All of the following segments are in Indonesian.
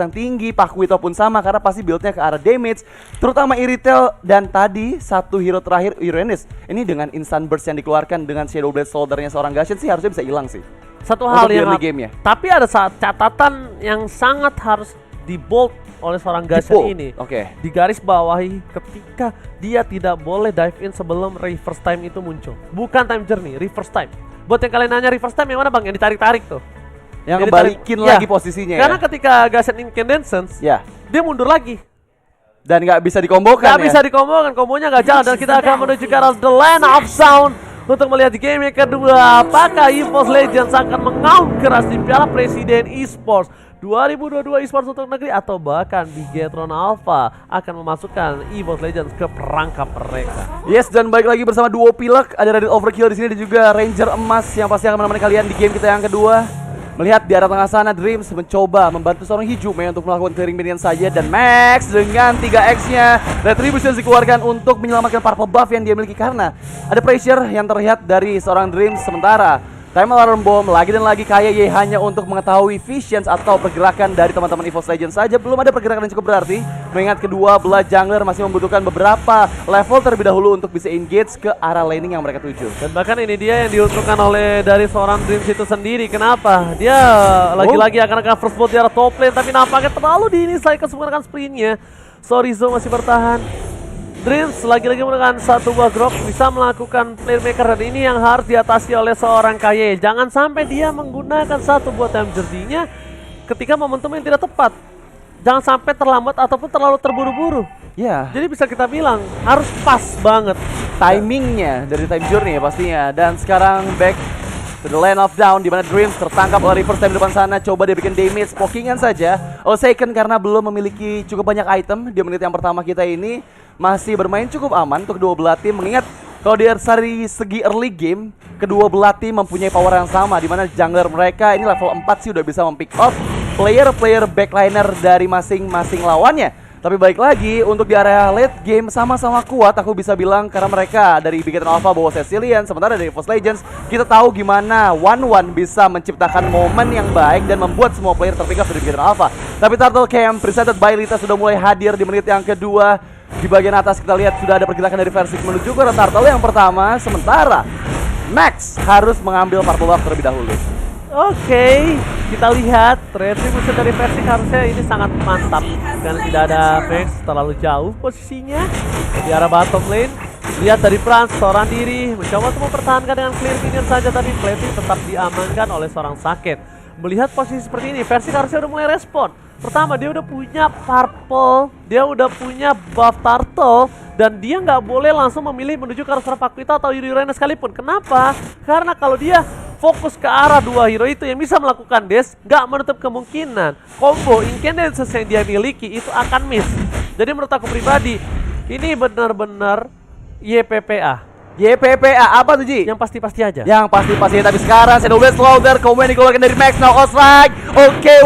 yang tinggi, Pakuito pun sama karena pasti build-nya ke arah damage, terutama Irithel dan tadi satu hero terakhir Uranus. Ini dengan instant burst yang dikeluarkan dengan Shadow Blade Shoulder-nya seorang Gashen sih harusnya bisa hilang sih. Satu hal yang game-nya. Tapi ada catatan yang sangat harus di-bold oleh seorang Gashen ini. Di garis bawahi ketika dia tidak boleh dive in sebelum reverse time itu muncul. Bukan time journey, reverse time. Buat yang kalian nanya reverse time yang mana bang? Yang ditarik-tarik tuh. Yang kebalikin lagi posisinya. Karena ketika Gashen Incandescence, dia mundur lagi. Dan nggak bisa dikombokan. Nggak bisa dikombokan, kombonya nggak jalan. Dan kita akan menuju ke arah The Land of Sound untuk melihat game yang kedua. Apakah EVOS Legends akan mengaum keras di Piala Presiden Esports 2022 Esports untuk negeri, atau bahkan Bigetron Alpha akan memasukkan EVOS Legends ke perangkap mereka. Yes, dan balik lagi bersama duo pilek, ada Reddit Overkill di sini dan juga Ranger Emas yang pasti akan menemani kalian di game kita yang kedua. Melihat di arah tengah sana, Dreams mencoba membantu seorang Hijume untuk melakukan clearing minion saja, dan Max dengan 3x-nya Retribution dikeluarkan untuk menyelamatkan purple buff yang dia miliki karena ada pressure yang terlihat dari seorang Dreams. Sementara Time Alarm Bomb lagi dan lagi KYY hanya untuk mengetahui visions atau pergerakan dari teman-teman EVOS Legends saja. Belum ada pergerakan yang cukup berarti, mengingat kedua belah jungler masih membutuhkan beberapa level terlebih dahulu untuk bisa engage ke arah laning yang mereka tuju. Dan bahkan ini dia yang diuntukkan oleh dari seorang Dreams itu sendiri. Kenapa? Dia lagi-lagi akan first blood di arah top lane, tapi nampaknya terlalu dini saya kesempatan sprintnya. Sorizo masih bertahan. Dreams lagi-lagi menggunakan satu buah grok, bisa melakukan playmaker, dan ini yang harus diatasi oleh seorang KY. Jangan sampai dia menggunakan satu buah time journey-nya ketika momentum yang tidak tepat. Jangan sampai terlambat ataupun terlalu terburu-buru. Jadi bisa kita bilang harus pas banget timingnya dari time journey ya pastinya. Dan sekarang back to the Land of Down, di mana Dreams tertangkap oleh reverse time depan sana. Coba dia bikin damage, pokingan saja. Second karena belum memiliki cukup banyak item di menit yang pertama kita ini. Masih bermain cukup aman untuk kedua belah tim, mengingat kalau dari segi early game kedua belah tim mempunyai power yang sama, di mana jungler mereka ini level 4 sih udah bisa mempick off player backliner dari masing-masing lawannya. Tapi balik lagi untuk di area late game sama-sama kuat, aku bisa bilang, karena mereka dari Bigetron Alpha bawa Cecilian, sementara dari EVOS Legends kita tahu gimana One bisa menciptakan momen yang baik dan membuat semua player terpick off dari Bigetron Alpha. Tapi Turtle Camp presented by Lita sudah mulai hadir di menit yang kedua. Di bagian atas kita lihat sudah ada pergerakan dari Versik menuju ke Turtle yang pertama, sementara Max harus mengambil purple buff terlebih dahulu. Kita lihat retribution dari Versik harusnya ini sangat mantap karena tidak ada Max terlalu jauh posisinya di arah bottom lane. Lihat dari Franz seorang diri mencoba untuk mempertahankan dengan clear minion saja, tapi plating tetap diamankan oleh seorang Saket. Melihat posisi seperti ini, Versik harusnya udah mulai respon. Pertama, dia udah punya purple, dia udah punya buff turtle, dan dia nggak boleh langsung memilih menuju ke arah Pakuito atau Uranus sekalipun. Kenapa? Karena kalau dia fokus ke arah dua hero itu yang bisa melakukan dash, nggak menutup kemungkinan combo Incandescence yang dia miliki itu akan miss. Jadi menurut aku pribadi, ini benar-benar YPPA. YPPA apa tuh Ji? Yang pasti-pasti aja. Yang pasti-pasti, tapi sekarang Shadow Blade Slaughter kemudian dikeluarkan dari Max, now strike.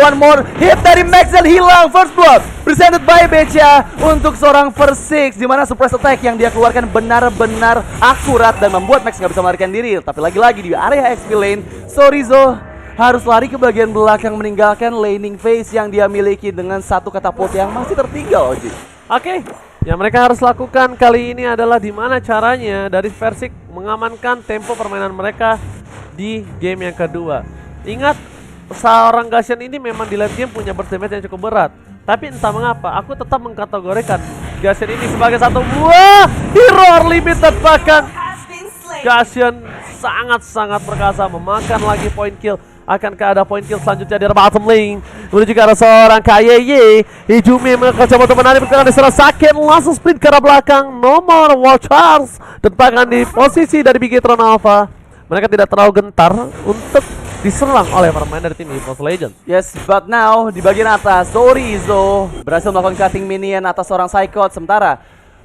One more hit dari Max dan hilang first blood. Presented by Becha untuk seorang Versik, di mana suppress attack yang dia keluarkan benar-benar akurat dan membuat Max nggak bisa melarikan diri. Tapi lagi-lagi di area XP lane, Sorizo harus lari ke bagian belakang meninggalkan laning phase yang dia miliki dengan satu katapult yang masih tertinggal, Ji. Yang mereka harus lakukan kali ini adalah dimana caranya dari Versik mengamankan tempo permainan mereka di game yang kedua. Ingat, seorang Gashen ini memang di late game punya burst damage yang cukup berat. Tapi entah mengapa, aku tetap mengkategorikan Gashen ini sebagai satu buah hero limited. Bahkan Gashen sangat-sangat perkasa, memakan lagi point kill. Akankah ada point kill selanjutnya di bottom lane menuju ke arah seorang KYY. Hijume mencoba untuk menarik pergerakan di sana. Saken langsung sprint ke arah belakang, nomor Watchers, dan bahkan di posisi dari Bigetron Alpha mereka tidak terlalu gentar untuk diserang oleh permain dari tim EVOS Legends. Yes, but now di bagian atas Sorizo berhasil melakukan cutting minion atas seorang Psychot, sementara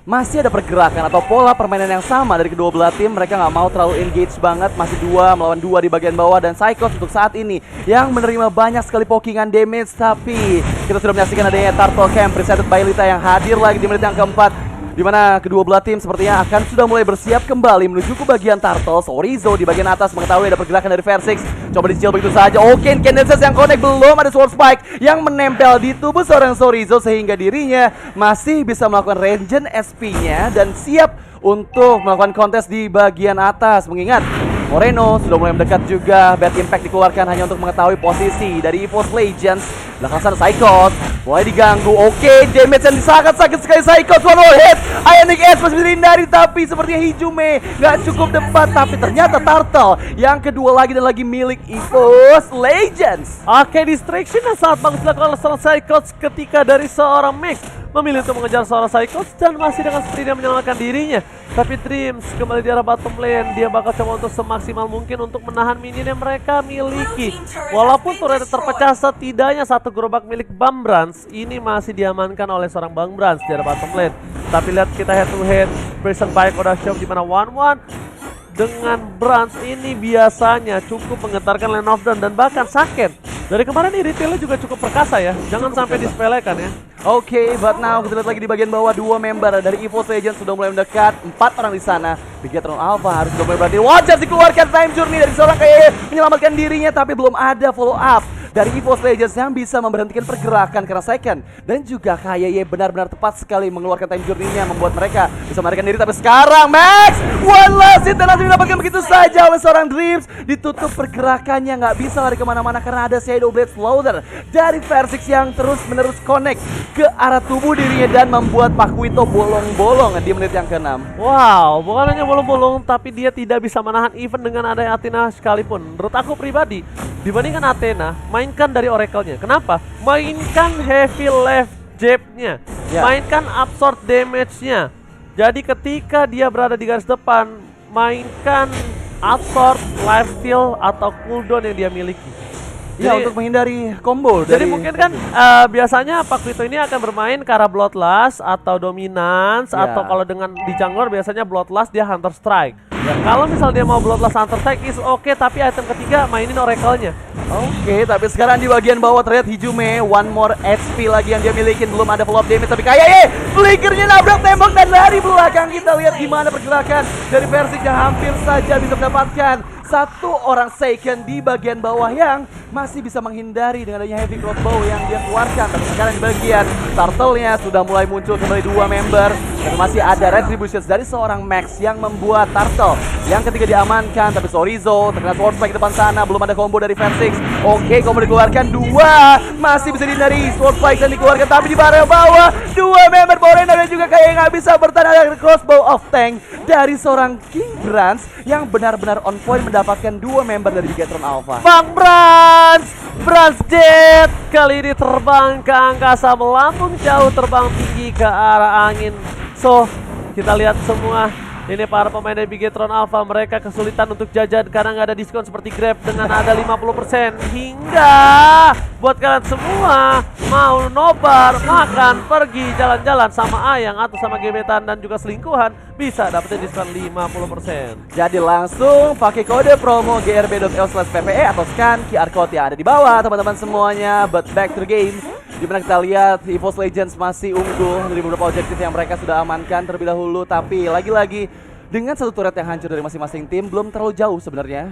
masih ada pergerakan atau pola permainan yang sama dari kedua belah tim. Mereka nggak mau terlalu engage banget, masih 2 melawan 2 di bagian bawah, dan Psychos untuk saat ini yang menerima banyak sekali pokingan damage. Tapi kita sudah menyaksikan adanya Turtle Camp presented by Lita yang hadir lagi di menit yang keempat. di mana kedua belah tim sepertinya akan sudah mulai bersiap kembali menuju ke bagian turtle. Sorizo di bagian atas mengetahui ada pergerakan dari Versix. Coba dicil begitu saja. Oke, Candenses yang connect, belum ada Sword Spike yang menempel di tubuh seorang Sorizo sehingga dirinya masih bisa melakukan regen SP-nya dan siap untuk melakukan kontes di bagian atas. Mengingat Moreno sudah mulai mendekat juga. Bad Impact dikeluarkan hanya untuk mengetahui posisi dari EVOS Legends. Belakang sana Psychos mulai diganggu. Oke, damage yang sangat sakit sekali. Psychos one more hit. Ionic Edge masih bisa dihindari, tapi sepertinya Hijume nggak cukup depan. Tapi ternyata Turtle yang kedua lagi dan lagi milik EVOS Legends. Oke, distraction yang sangat bagus dilakukan oleh seorang Psychos ketika dari seorang Mix memilih untuk mengejar seorang Psychos dan masih dengan speed menyelamatkan dirinya. Tapi Dreams kembali di arah bottom lane. Dia bakal coba untuk semaksimal mungkin untuk menahan minion yang mereka miliki. Walaupun turret terpecah, setidaknya satu gerobak milik Bang Brans ini masih diamankan oleh seorang Bang Brans di arah bottom lane. Tapi lihat kita head to head, Prison Bike udah show di mana 1-1 dengan Brans ini biasanya cukup menggetarkan lane of down dan bahkan sakit. Dari kemarin ini retailnya juga cukup perkasa ya, jangan sampai disepelekan ya. Oke, but now kita lihat lagi di bagian bawah dua member dari EVOS Legends sudah mulai mendekat. 4 orang di sana. Bigetron Alpha harus sudah mulai berarti. Wajah dikeluarkan time journey dari seorang KAY menyelamatkan dirinya, tapi belum ada follow up dari EVOS Legends yang bisa memberhentikan pergerakan karena second. Dan juga KAY benar-benar tepat sekali mengeluarkan time journey-nya membuat mereka bisa melarikan diri. Tapi sekarang Max one last hit dan langsung didapatkan begitu saja oleh seorang Dreams. Ditutup pergerakannya, nggak bisa lari kemana-mana karena ada Shadow Blade Slaughter dari Versix yang terus-menerus connect ke arah tubuh dirinya dan membuat Pakuito bolong-bolong di menit yang ke-6. Wow, bukan hanya bolong-bolong, tapi dia tidak bisa menahan even dengan adanya Athena sekalipun. Menurut aku pribadi, dibandingkan Athena, mainkan dari Oracle-nya. Kenapa? Mainkan heavy left jab-nya, mainkan absorb damage-nya. Jadi ketika dia berada di garis depan, mainkan absorb lifesteal atau cooldown yang dia miliki. Ya, untuk menghindari combo. Jadi mungkin kan biasanya Pakuito ini akan bermain ke arah Bloodlust atau Dominance, atau kalau dengan di jungler biasanya Bloodlust dia Hunter Strike. Kalau misal dia mau Bloodlust Hunter Strike is oke, tapi item ketiga mainin Oracle-nya. Oke, tapi sekarang di bagian bawah terlihat Hijume one more HP lagi yang dia miliki, belum ada follow up damage, tapi kayak flickernya nabrak tembok dan dari belakang kita lihat gimana pergerakan dari Versix yang hampir saja bisa mendapatkan satu orang second di bagian bawah yang masih bisa menghindari dengan adanya heavy crossbow yang dia keluarkan. Tapi sekarang di bagian turtle-nya sudah mulai muncul kembali dua member dan masih ada retributions dari seorang Max yang membuat turtle yang ketiga diamankan. Tapi Sorizo terkena sword spike depan sana, belum ada combo dari Versix. Oke, combo dikeluarkan, dua masih bisa dihindari sword spike dan dikeluarkan, tapi di bagian bawah dua member Moreno dan juga kayak nggak bisa bertahan. Ada crossbow of tank dari seorang King Brans yang benar-benar on point mendapatkan dua member dari Bigetron Alpha. Bang Brans Jet kali ini terbang ke angkasa, melambung jauh, terbang tinggi ke arah angin. So, kita lihat semua ini para pemain dari Bigetron Alpha, mereka kesulitan untuk jajan karena nggak ada diskon seperti Grab dengan ada 50%. Hingga buat kalian semua mau nobar, makan, pergi, jalan-jalan sama Ayang atau sama gebetan dan juga selingkuhan, bisa dapetin diskon 50%. Jadi langsung pakai kode promo grb.eo/ppe atau scan QR code yang ada di bawah teman-teman semuanya. But back to the game, dimana kita lihat EVOS Legends masih unggul dari beberapa objektif yang mereka sudah amankan terlebih dahulu. Tapi lagi-lagi dengan satu turret yang hancur dari masing-masing tim, belum terlalu jauh sebenarnya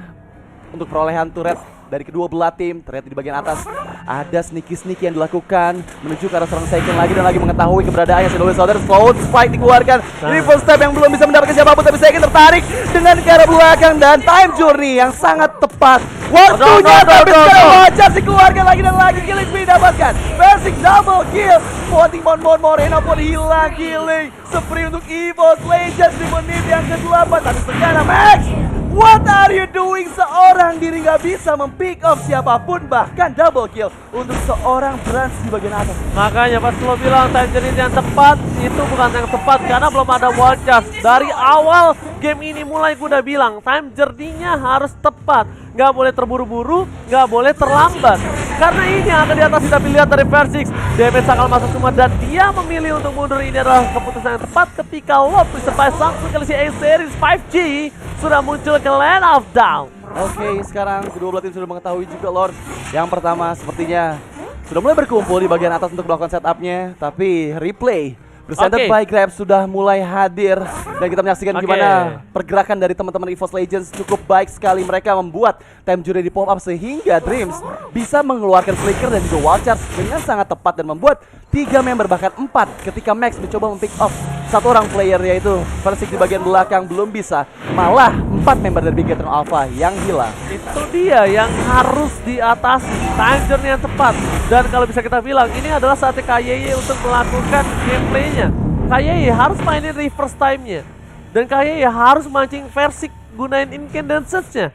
untuk perolehan turret dari kedua belah tim. Ternyata di bagian atas ada sneaky yang dilakukan menuju ke arah seorang second lagi dan lagi mengetahui keberadaannya Shadow Soldier. Slow spike dikeluarkan, triple step yang belum bisa mendapatkan siapapun, tapi second tertarik dengan ke arah belakang dan time journey yang sangat tepat waktunya. Tapi sekarang wajah dikeluarkan lagi dan lagi, killing spree didapatkan. Versix double kill, Ponting Moreno pun hilang killing spree untuk EVOS Legends di menit yang ke-8. Tapi sekarang Max, what are you doing? Seorang diri gak bisa mempick off siapapun, bahkan double kill untuk seorang Brans di bagian atas. Makanya pas lo bilang time journey yang tepat, itu bukan yang tepat karena belum ada wall charge. Dari awal game ini mulai gue udah bilang time journey-nya harus tepat, nggak boleh terburu-buru, nggak boleh terlambat. Karena ini yang akan di atas kita lihat dari Versix, damage akan masuk semua dan dia memilih untuk mundur. Ini adalah keputusan yang tepat ketika Lord Surprise langsung kali si A-Series 5G sudah muncul ke Land of Down. Oke, sekarang kedua belah tim sudah mengetahui juga Lord. Yang pertama sepertinya sudah mulai berkumpul di bagian atas untuk melakukan setupnya, tapi replay Presented Oke. by Grab sudah mulai hadir dan kita menyaksikan Oke. gimana pergerakan dari teman-teman EVOS Legends cukup baik sekali. Mereka membuat time journey di pop up sehingga Dreams bisa mengeluarkan flicker dan juga wild charge dengan sangat tepat dan membuat 3 member bahkan 4 ketika Max mencoba mempick off satu orang player yaitu Versik di bagian belakang belum bisa, malah 4 member dari Bigetron Alpha yang hilang. Itu dia yang harus diatasi, time journey yang tepat. Dan kalau bisa kita bilang, ini adalah saatnya KYY untuk melakukan gameplaynya. KYY harus mainin reverse time-nya. Dan KYY harus mancing Versik gunain incandescence-nya.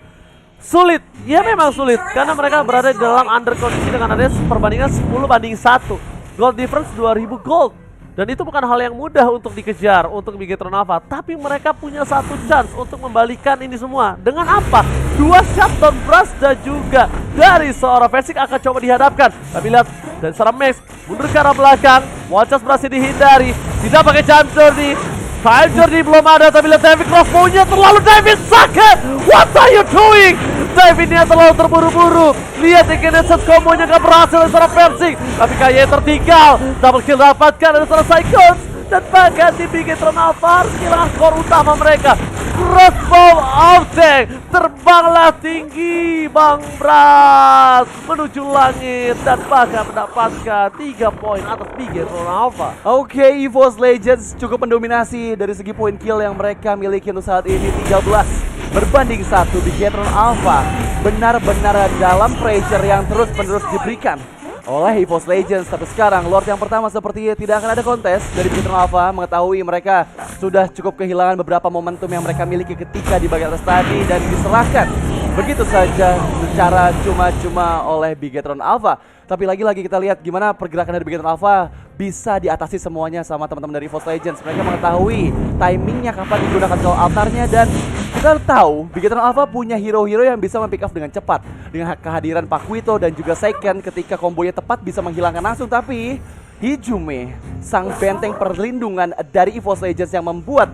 Sulit, ya memang sulit. Karena mereka berada di dalam under kondisi dengan adanya perbandingan 10-1. Gold difference 2000 gold. Dan itu bukan hal yang mudah untuk dikejar untuk Bigetron Alpha. Tapi mereka punya satu chance untuk membalikan ini semua. Dengan apa? 2 shutdown blast dan juga dari seorang Versik akan coba dihadapkan. Tapi lihat, dari seorang Max mundur ke arah belakang. Wachas berhasil dihindari. Tidak pakai time journey. Time journey belum ada, tapi lihat David crossbow-nya terlalu David Saka. What are you doing? Davidnya terlalu terburu-buru. Lihat Incandescence combo-nya gak berhasil dari seorang Versik. Tapi KYY tertinggal. Double kill dapatkan dari seorang Psychons. Dan bahkan di Bigetron Alpha harus kehilangan core utama mereka. Crossbow of tank. Terbanglah tinggi Bang Bras menuju langit dan bahkan mendapatkan 3 poin atas Bigetron Alpha. Oke, EVOS Legends cukup mendominasi dari segi poin kill yang mereka miliki untuk saat ini 13 berbanding 1. Bigetron Alpha benar-benar dalam pressure yang terus-menerus diberikan oleh EVOS Legends. Tapi sekarang Lord yang pertama sepertinya tidak akan ada kontes dari Bigetron Alpha, mengetahui mereka sudah cukup kehilangan beberapa momentum yang mereka miliki ketika di bagian atas tadi dan diserahkan begitu saja secara cuma-cuma oleh Bigetron Alpha. Tapi lagi-lagi kita lihat gimana pergerakan dari Bigetron Alpha bisa diatasi semuanya sama teman-teman dari EVOS Legends. Mereka mengetahui timingnya kapan digunakan kalau altarnya, dan kita tahu Bigetron Alpha punya hero-hero yang bisa mempick off dengan cepat. Dengan kehadiran Pakuito dan juga Seiken ketika kombonya tepat bisa menghilangkan langsung. Tapi Hijume, sang benteng perlindungan dari EVOS Legends yang membuat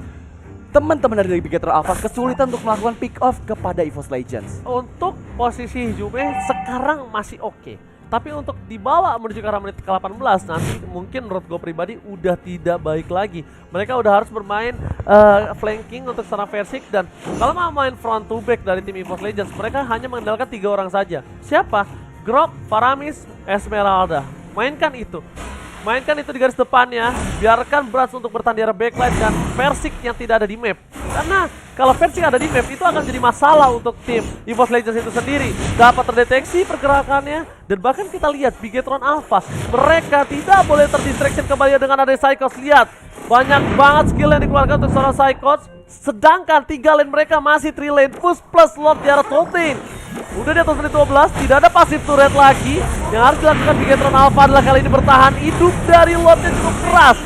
teman-teman dari Bigetron Alpha kesulitan untuk melakukan pick off kepada EVOS Legends. Untuk posisi Hijume sekarang masih oke. Tapi untuk dibawa menuju ke arah menit ke-18 nanti mungkin menurut gue pribadi udah tidak baik lagi. Mereka udah harus bermain flanking untuk seorang Versik, dan kalau mau main front to back dari tim EVOS Legends mereka hanya mengandalkan 3 orang saja. Siapa? Grok, Faramis, Esmeralda. Mainkan itu di garis depannya. Biarkan Brans untuk bertahan di arah backline dan Versik yang tidak ada di map. Karena kalau Versik ada di map itu akan jadi masalah untuk tim EVOS Legends itu sendiri. Dapat terdeteksi pergerakannya, dan bahkan kita lihat Bigetron Alpha mereka tidak boleh terdistraction kembali dengan ada Psychos. Lihat, banyak banget skill yang dikeluarkan untuk seorang Psychos. Sedangkan 3 lane mereka masih 3 lane push plus Lord di arah Tolkien. Udah di atas menit 12, tidak ada pasif turret lagi. Yang harus dilakukan Bigetron Alpha adalah kali ini bertahan hidup dari Lordnya cukup keras.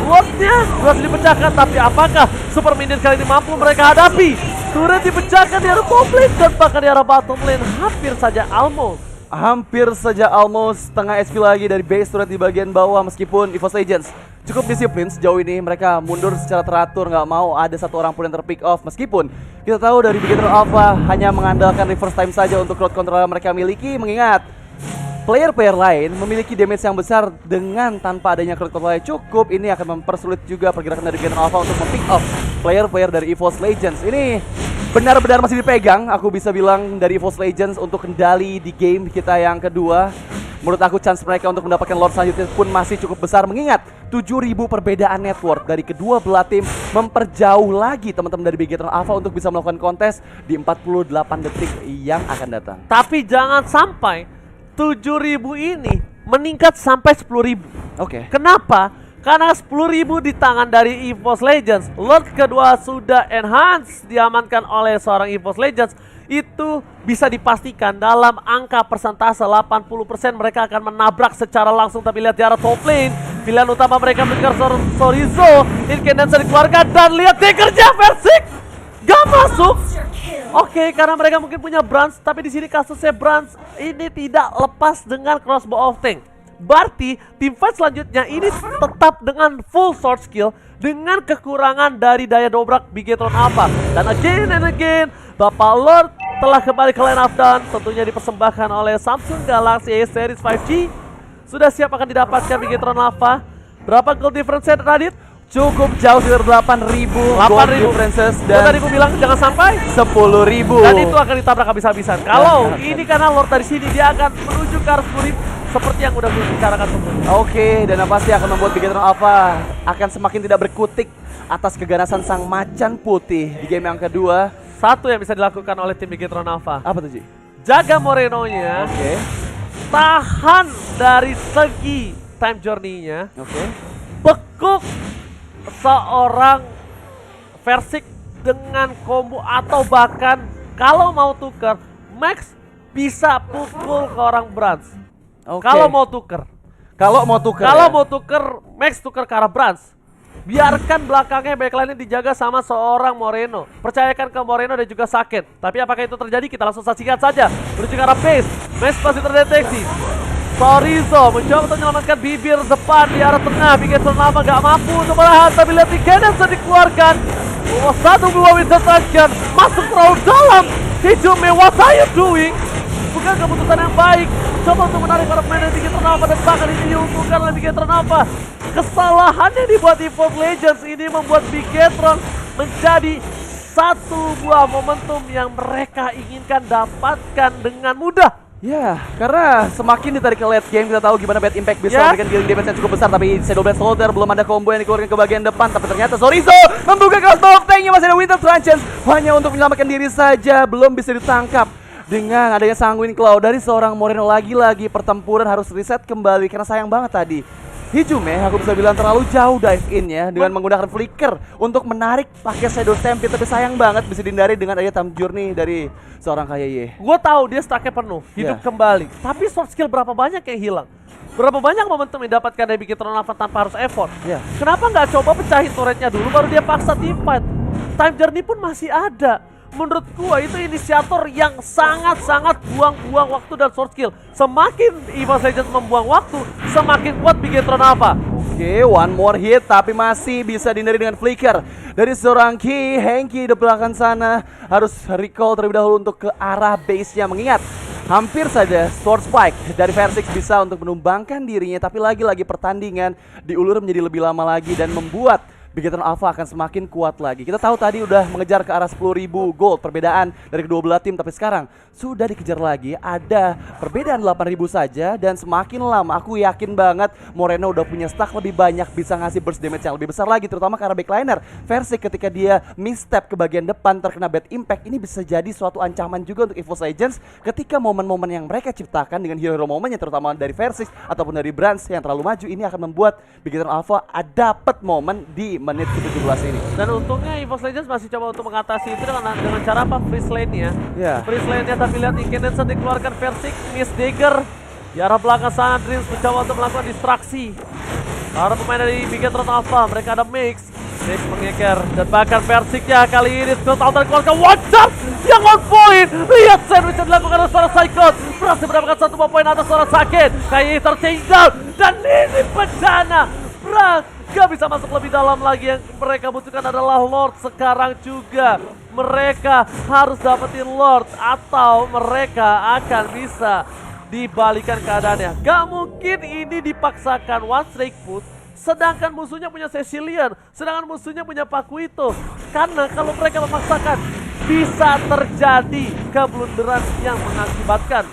Lordnya berhasil dipecahkan, tapi apakah Super Minion kali ini mampu mereka hadapi? Turret dipecahkan di arah top lane dan bahkan di arah bottom lane. Hampir saja almost setengah SP lagi dari base turret di bagian bawah. Meskipun EVOS Legends cukup disiplin sejauh ini, mereka mundur secara teratur, nggak mau ada satu orang pun yang terpick off. Meskipun kita tahu dari Bigetron Alpha hanya mengandalkan reverse time saja untuk crowd control yang mereka miliki, mengingat player-player lain memiliki damage yang besar dengan tanpa adanya crowd control yang cukup. Ini akan mempersulit juga pergerakan dari Bigetron Alpha untuk mempick off player-player dari EVOS Legends. Ini benar-benar masih dipegang, aku bisa bilang, dari EVOS Legends untuk kendali di game kita yang kedua. Menurut aku chance mereka untuk mendapatkan Lord selanjutnya pun masih cukup besar, mengingat 7.000 perbedaan network dari kedua belah tim memperjauh lagi teman-teman dari Bigetron Alpha untuk bisa melakukan kontes di 48 detik yang akan datang. Tapi jangan sampai 7.000 ini meningkat sampai 10.000. Oke. Kenapa? Karena 10.000 di tangan dari EVOS Legends. Lord kedua sudah enhance, diamankan oleh seorang EVOS Legends. Itu bisa dipastikan dalam angka persentase 80% mereka akan menabrak secara langsung. Tapi lihat di arah top lane, pilihan utama mereka mengejar Sorizo. Incandescence dikeluarkan dan lihat Daggernya Versik gak masuk. Oke, karena mereka mungkin punya Brans, tapi di sini kasusnya Brans ini tidak lepas dengan crossbow of tank. Berarti tim fight selanjutnya ini tetap dengan full sword skill dengan kekurangan dari daya dobrak Bigetron Alpha. Dan again and again, Bapak Lord telah kembali ke line up down, tentunya dipersembahkan oleh Samsung Galaxy A Series 5G. Sudah siap akan didapatkan Bigetron Alpha. Berapa gold difference-nya Radit? Cukup jauh sekitar 8.000 gold 8.000. differences Dan dan tadi gue bilang jangan sampai 10.000. dan itu akan ditabrak habis-habisan. Kalau ini karena Lord dari sini dia akan menuju ke arah 10.000 seperti yang udah gue bicarakan sebelumnya. Oke, dan yang pasti akan membuat Bigetron Alpha akan semakin tidak berkutik atas keganasan sang macan putih di game yang kedua. Satu yang bisa dilakukan oleh tim Bigetron Alpha, Apa tuh, Ji? jaga Moreno-nya, Oke. tahan dari segi time journey-nya, Oke. bekuk seorang Versik dengan combo atau bahkan kalau mau tuker Max bisa pukul ke orang Brans. Oke. Kalau mau tuker, Kalau mau tuker. kalau ya? mau tuker Max tuker ke arah Brans. Biarkan belakangnya backline dijaga sama seorang Moreno. Percayakan ke Moreno dan juga Sakit. Tapi apakah itu terjadi? Kita langsung saksikan saja. Menuju ke arah base. Max masih terdeteksi. Sorizo mencoba untuk menyelamatkan bibir depan di arah tengah. Bigetron Alpha gak mampu untuk menahan, tapi lihat di Genetsu dikeluarkan. Satu buah Winter Traction masuk terlalu dalam. Hijume, what are you doing? Bukan keputusan yang baik. Coba untuk menarik para pemain dari Bigetron Alpha dan bahkan ini diuntungkan oleh Bigetron Alpha. Kesalahan yang dibuat Evolve Legends ini membuat Bigetron menjadi satu buah momentum yang mereka inginkan dapatkan dengan mudah. Ya, karena semakin ditarik ke late game kita tahu gimana Bad Impact bisa Ya. memberikan dealing damage yang cukup besar, tapi Shadow Blade Soldier belum ada combo yang dikeluarkan ke bagian depan, tapi ternyata Sorizo membuka crossbow tanknya, masih ada Winter Truncheon hanya untuk menyelamatkan diri saja, belum bisa ditangkap. Dengan adanya Sanguine Claw dari seorang Moreno, lagi-lagi pertempuran harus reset kembali karena sayang banget tadi Hijume, aku bisa bilang terlalu jauh dive in ya dengan menggunakan flicker untuk menarik pakai Shadow Stampede, tapi sayang banget bisa dihindari dengan adanya time journey dari seorang Kayaye. Gue tahu dia stacknya penuh, hidup Ya. kembali. Tapi soft skill berapa banyak yang hilang? Berapa banyak momentum yang didapatkan dari Bigetron Alpha tanpa harus effort? Ya. Kenapa nggak coba pecahin turretnya dulu baru dia paksa teamfight? Time journey pun masih ada. Menurut gua itu inisiator yang sangat-sangat buang-buang waktu dan short skill. Semakin EVOS Legends membuang waktu, semakin kuat Bigetron Alpha. Oke, one more hit tapi masih bisa dihindari dengan flicker dari seorang Ki. Hengki di belakang sana harus recall terlebih dahulu untuk ke arah base-nya, mengingat hampir saja Sword Spike dari Versix bisa untuk menumbangkan dirinya, tapi lagi-lagi pertandingan diulur menjadi lebih lama lagi dan membuat Bigetron Alpha akan semakin kuat lagi. Kita tahu tadi udah mengejar ke arah 10.000 gold perbedaan dari kedua belah tim, tapi sekarang sudah dikejar lagi. Ada perbedaan 8.000 saja dan semakin lama aku yakin banget Moreno udah punya stack lebih banyak, bisa ngasih burst damage yang lebih besar lagi, terutama ke arah backliner. Versix ketika dia misstep ke bagian depan terkena bad impact, ini bisa jadi suatu ancaman juga untuk EVOS Legends ketika momen-momen yang mereka ciptakan dengan hero momennya, terutama dari Versix ataupun dari Brands yang terlalu maju, ini akan membuat Bigetron Alpha dapat momen di menit ke-17 ini. Dan untungnya EVOS Legends masih coba untuk mengatasi itu dengan cara apa? Freeze lane-nya. Ya. Freeze lane-nya, tapi lihat Inkenensen dikeluarkan Versix, Miss Dagger. Di arah belakang sana Dreams mencoba untuk melakukan distraksi. Para pemain dari Bigetron Alpha, mereka ada Mix mengeker dan bahkan Versix-nya kali ini Scott Alter dikeluarkan one shot yang on point. Lihat sandwich yang dilakukan oleh seorang Psychon, berhasil mendapatkan satu poin atas seorang Sakit. Kayak terchase down dan ini bencana. Gak bisa masuk lebih dalam lagi, yang mereka butuhkan adalah Lord sekarang juga. Mereka harus dapetin Lord atau mereka akan bisa dibalikan keadaannya. Gak mungkin ini dipaksakan one strike push, sedangkan musuhnya punya Cecilian, sedangkan musuhnya punya Pakuito. Karena kalau mereka memaksakan, bisa terjadi keblunderan yang mengakibatkan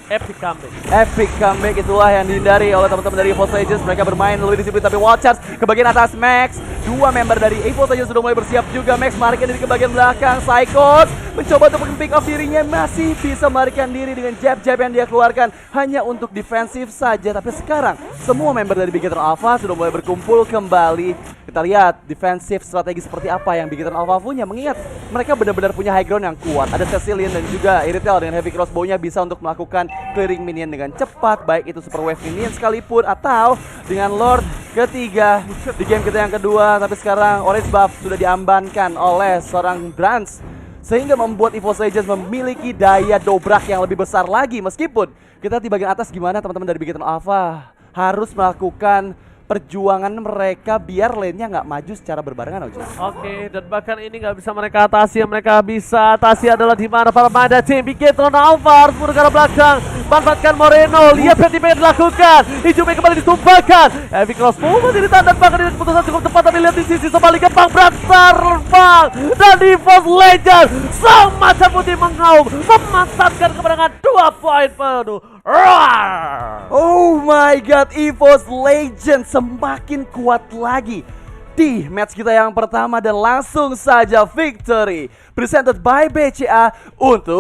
epic comeback. Epic comeback itulah yang dihindari oleh teman-teman dari EVOS Legends. Mereka bermain lebih disiplin, tapi Watchers ke bagian atas. Max, dua member dari EVOS Legends sudah mulai bersiap juga. Max melarikan diri ke bagian belakang. Psychos mencoba untuk pick off dirinya, masih bisa melarikan diri dengan jab-jab yang dia keluarkan hanya untuk defensif saja. Tapi sekarang semua member dari Bigetron Alpha sudah mulai berkumpul kembali. Kita lihat defensif strategi seperti apa yang Bigetron Alpha punya, mengingat mereka benar-benar punya high ground yang kuat. Ada Cecilian dan juga Iritel dengan heavy crossbow-nya bisa untuk melakukan clearing minion dengan cepat, baik itu super wave minion sekalipun atau dengan Lord ketiga di game kita yang kedua. Tapi sekarang orange buff sudah diambankan oleh seorang Brands, sehingga membuat EVOS Legends memiliki daya dobrak yang lebih besar lagi. Meskipun kita di bagian atas gimana teman-teman dari Bigetron Alpha harus melakukan perjuangan mereka biar lane-nya nggak maju secara berbarengan, Oji. Oke, dan bahkan ini nggak bisa mereka atasi. Yang mereka bisa atasi adalah di mana para pemain tim Bigetron Alvar mundur ke arah belakang, manfaatkan Moreno. Lihat yang dilakukan, hijaunya kembali ditumpahkan. Heavy crossbow masih ditandang, bahkan ini keputusan cukup tepat. Tapi lihat di sisi sebaliknya Bang Braxar Bang dan EVOS Legend sang macan putih mengaum memanfaatkan kemenangan 2 poin penuh. Roar! Oh my god, EVOS Legend semakin kuat lagi di match kita yang pertama dan langsung saja victory presented by BCA untuk